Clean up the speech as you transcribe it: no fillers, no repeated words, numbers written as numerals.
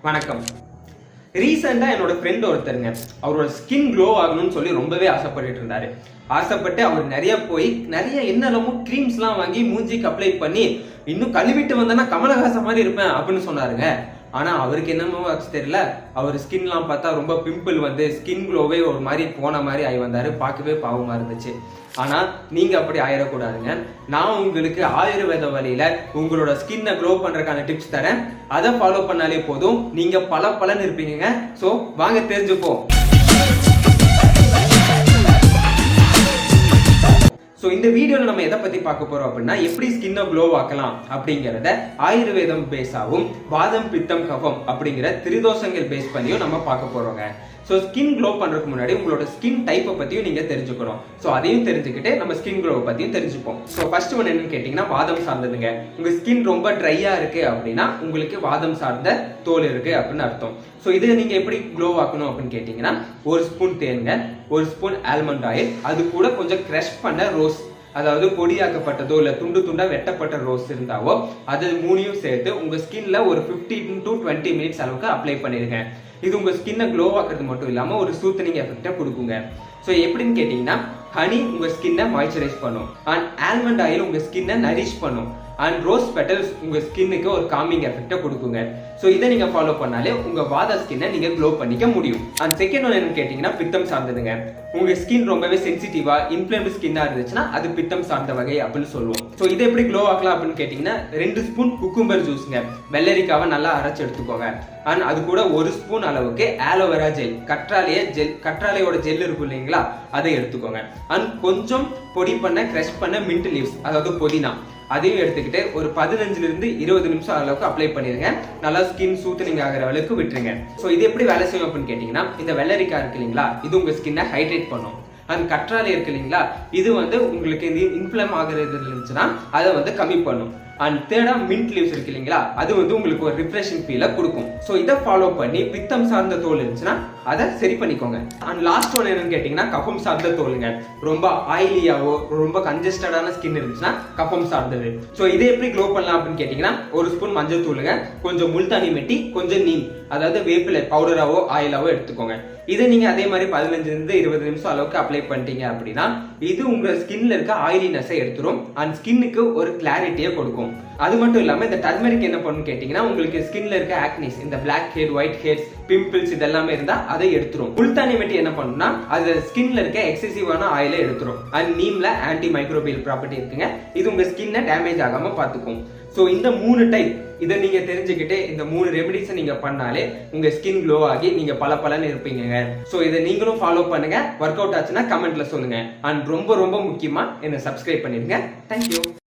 வணக்கம். ரீசெண்டா என்னோட ஃப்ரெண்ட் ஒருத்தருங்க அவரோட ஸ்கின் க்ளோ ஆகணும்னு சொல்லி ரொம்பவே ஆசைப்பட்டுட்டு இருந்தாரு. ஆசைப்பட்டு அவர் நிறைய என்னெல்லாமோ கிரீம்ஸ்லாம் வாங்கி மூஞ்சிக்கு அப்ளை பண்ணி இன்னும் கழுவிட்டு வந்தேன்னா கமலஹாசன் மாதிரி இருப்பேன் அப்படின்னு சொன்னாருங்க. ஆனா அவருக்கு என்னமோ ஆச்சு தெரியல, அவர் ஸ்கின்லாம் பார்த்தா ரொம்ப பிம்பிள் வந்து ஸ்கின் க்ளோவே ஒரு மாதிரி போன மாதிரி ஆகி வந்தாரு. பார்க்கவே பாவமா இருந்துச்சு. ஆனா நீங்க அப்படி ஆயிடக்கூடாதுங்க. நான் உங்களுக்கு ஆயுர்வேத வழியில உங்களோட ஸ்கின்னை க்ளோ பண்றதுக்கான டிப்ஸ் தரேன். அதை ஃபாலோ பண்ணாலே போதும், நீங்க பலன்னு இருப்பீங்க. சோ வாங்க தெரிஞ்சுப்போம். ஸோ இந்த வீடியோவில் நம்ம எதை பற்றி பார்க்க போகிறோம் அப்படின்னா, எப்படி ஸ்கின்னை க்ளோ ஆக்கலாம் அப்படிங்கிறத ஆயுர்வேதம் பேஸாகவும் வாதம் பித்தம் கஃபம் அப்படிங்கிற திரிதோஷங்கள் பேஸ் பண்ணியும் நம்ம பார்க்க போகிறோங்க. ஸோ ஸ்கின் க்ளோ பண்ணுறதுக்கு முன்னாடி உங்களோட ஸ்கின் டைப்பை பற்றியும் நீங்கள் தெரிஞ்சுக்கணும். ஸோ அதையும் தெரிஞ்சுக்கிட்டு நம்ம ஸ்கின் க்ளோவை பற்றியும் தெரிஞ்சுப்போம். ஸோ ஃபர்ஸ்ட் ஒன்று என்னன்னு கேட்டிங்கன்னா, வாதம் சார்ந்ததுங்க. உங்கள் ஸ்கின் ரொம்ப ட்ரையாக இருக்குது அப்படின்னா உங்களுக்கு வாதம் சார்ந்த தோல் இருக்குது அப்படின்னு அர்த்தம். ஸோ இதை நீங்கள் எப்படி க்ளோ ஆக்கணும் அப்படின்னு கேட்டிங்கன்னா, ஒரு ஸ்பூன் தேனுங்க, ஒரு ஸ்பூன் ஆல்மண்ட் ஆயில், அது கூட கொஞ்சம் க்ரஷ் பண்ண ரோஸ், அதாவது பொடியாக்கப்பட்டதோ இல்ல துண்டு துண்டா வெட்டப்பட்ட ரோஸ் இருந்தாவோ அது மூணையும் சேர்த்து உங்க ஸ்கின்ல ஒரு 15 to 20 மினிட்ஸ் அளவுக்கு அப்ளை பண்ணிருங்க. இது உங்க ஸ்கின்னை க்ளோ ஆக்குறது மட்டும் இல்லாம ஒரு சூத்தனிங் எஃபெக்டை கொடுக்குங்க. ஸோ எப்படின்னு கேட்டீங்கன்னா, ஹனி உங்க ஸ்கின்னை மாய்ஸ்சரைஸ் பண்ணும், அண்ட் ஆல்மண்ட் ஆயில் உங்க ஸ்கின்னை நரிஷ் பண்ணும், அண்ட் ரோஸ் பெட்டல்ஸ் உங்க ஸ்கின்னுக்கு ஒரு காமிங் எஃபெக்டை கொடுக்குங்க. ஸோ இதை நீங்க ஃபாலோ பண்ணாலே உங்க வாத ஸ்கின்னை நீங்க க்ளோ பண்ணிக்க முடியும். அண்ட் செகண்ட் ஒன் என்னன்னு கேட்டீங்கன்னா, பித்தம் சார்ந்ததுங்க. உங்க ஸ்கின் ரொம்பவே சென்சிட்டிவா இன்ஃப்ளேம்டு ஸ்கின்னா இருந்துச்சுன்னா அது பித்தம் சார்ந்த வகை அப்படின்னு சொல்லுவோம். ஸோ இதை எப்படி க்ளோ ஆக்கலாம் அப்படின்னு கேட்டீங்கன்னா, 2 ஸ்பூன் குக்கும்பர் ஜூஸ்ங்க, வெள்ளரிக்காவை நல்லா அரைச்சு எடுத்துக்கோங்க. அண்ட் அது கூட 1 ஸ்பூன் அளவுக்கு ஆலோவேரா ஜெல், கற்றாழையோட ஜெல் இருக்கும் இல்லைங்களா, அதை எடுத்துக்கோங்க. அண்ட் கொஞ்சம் பொடி பண்ண கிரஷ் பண்ண மின்ட் லீவ்ஸ், அதாவது புதினா, அதையும் எடுத்துக்கிட்டு ஒரு 15 இருந்து 20 நிமிஷம் அளவுக்கு அப்ளை பண்ணிருங்க. நல்லா ஸ்கின் சூத்தனிங் ஆகிற அளவுக்கு விட்டுருங்க. ஸோ இது எப்படி வேலை செய்யும் அப்படின்னு கேட்டீங்கன்னா, இந்த வெள்ளரிக்காய் இருக்கு இல்லைங்களா, இது உங்க ஸ்கின்னை ஹைட்ரேட் பண்ணும். அண்ட் கற்றாழை இருக்கு இல்லைங்களா, இது வந்து உங்களுக்கு இன்ஃப்ளேம் ஆகுறது இருந்துச்சுன்னா அதை வந்து கம்மி பண்ணும். அண்ட் தேர்டா மின்ட் லீவ்ஸ் இருக்கு இல்லைங்களா, அது வந்து உங்களுக்கு ஒரு ரிஃப்ரெஷிங் ஃபீலை கொடுக்கும். ஸோ இதை ஃபாலோ பண்ணி பித்தம் சார்ந்த தோல் இருந்துச்சுன்னா அதை சரி பண்ணிக்கோங்க. அண்ட் லாஸ்ட் ஒன் என்னன்னு கேட்டீங்கன்னா, கஃபம் சார்ந்த தோலுங்க. ரொம்ப ஆயிலியாவோ ரொம்ப கன்ஜஸ்டடான ஸ்கின் இருந்துச்சுன்னா கஃபம் சார்ந்தது. ஸோ இதை எப்படி க்ளோ பண்ணலாம் அப்படின்னு கேட்டீங்கன்னா, 1 ஸ்பூன் மஞ்சள் தூளுங்க, கொஞ்சம் முல்தானி மெட்டி, கொஞ்சம் நீம், அதாவது வேப்பிலை பவுடராவோ ஆயிலாவோ எடுத்துக்கோங்க. இதை நீங்க அதே மாதிரி 15 இருந்து 20 நிமிஷம் அளவுக்கு அப்ளை பண்ணிட்டீங்க அப்படின்னா இது உங்க ஸ்கின்ல இருக்க ஆயிலினஸை எடுத்துரும் அண்ட் ஸ்கின்னுக்கு ஒரு கிளாரிட்டியை கொடுக்கும். அது மட்டும் இல்லாம இந்த டர்மரிக் என்ன பண்ணும் கேட்டீங்கன்னா, உங்களுக்கு ஸ்கின்ல இருக்க ஆக்னிஸ், இந்த black head, white heads, pimples இதெல்லாமே இருந்தா அதை எடுத்துரும். முல்தானி மெட்டி என்ன பண்ணும்னா, அது ஸ்கின்ல இருக்க எக்ஸசிவான ஆயிலை எடுத்துரும். அண்ட் நீம்ல ஆன்டி மைக்ரோபியல் ப்ராப்பர்ட்டி இருக்குங்க, இது உங்க ஸ்கின்னை டேமேஜ் ஆகாம பாத்துக்கும். ஸோ இந்த 3 டைப் இதை நீங்க தெரிஞ்சுக்கிட்டு இந்த 3 ரெமெடிஸை நீங்க பண்ணாலே உங்க ஸ்கின் க்ளோ ஆகி நீங்க பலன்னு இருப்பீங்க. ஸோ இதை நீங்களும் ஃபாலோ பண்ணுங்க. ஒர்க் அவுட் ஆச்சுன்னா கமெண்ட்ல சொல்லுங்க. அண்ட் ரொம்ப முக்கியமா என்ன சப்ஸ்கிரைப் பண்ணிருங்க. தேங்க்யூ.